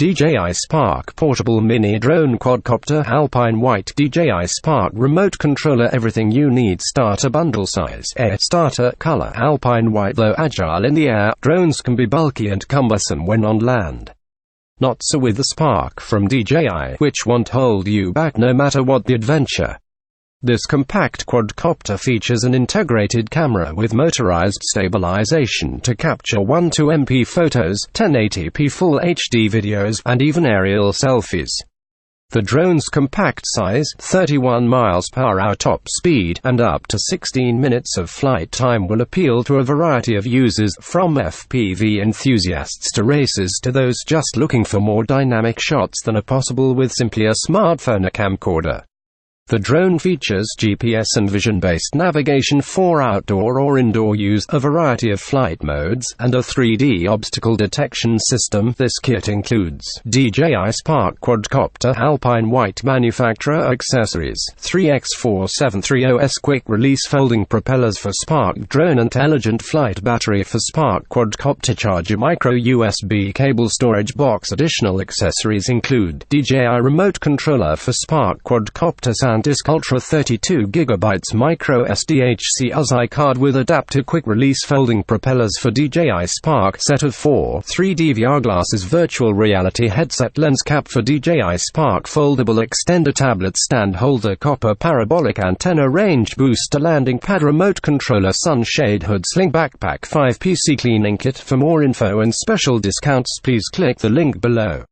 DJI Spark Portable Mini Drone Quadcopter Alpine White DJI Spark Remote Controller. Everything you need. Starter bundle size. Air starter color Alpine White Though. Agile in the air. Drones can be bulky and cumbersome when on land. Not so with the Spark from DJI, which won't hold you back no matter what the adventure. This compact quadcopter features an integrated camera with motorized stabilization to capture 12MP photos, 1080p Full HD videos, and even aerial selfies. The drone's compact size, 31 mph top speed, and up to 16 minutes of flight time will appeal to a variety of users, from FPV enthusiasts to racers to those just looking for more dynamic shots than are possible with simply a smartphone or camcorder. The drone features GPS and vision-based navigation for outdoor or indoor use, a variety of flight modes, and a 3D obstacle detection system. This kit includes DJI Spark Quadcopter Alpine White manufacturer accessories, 3x4730S quick release folding propellers for Spark DroneIntelligent Flight Battery for Spark QuadcopterChargerMicro-USB CableStorage. BoxAdditional accessories include DJI Remote Controller for Spark Quadcopter SanDisk Ultra 32GB microSDHC UHS-I Card with adaptive quick-release folding propellers for DJI Spark, set of 4 3D VR glasses, virtual reality headset, lens cap for DJI Spark, foldable extender tablet stand holder, copper parabolic antenna, range booster, landing pad, remote controller, sunshade hood, sling backpack, 5 PC cleaning kit. For more info and special discounts, please click the link below.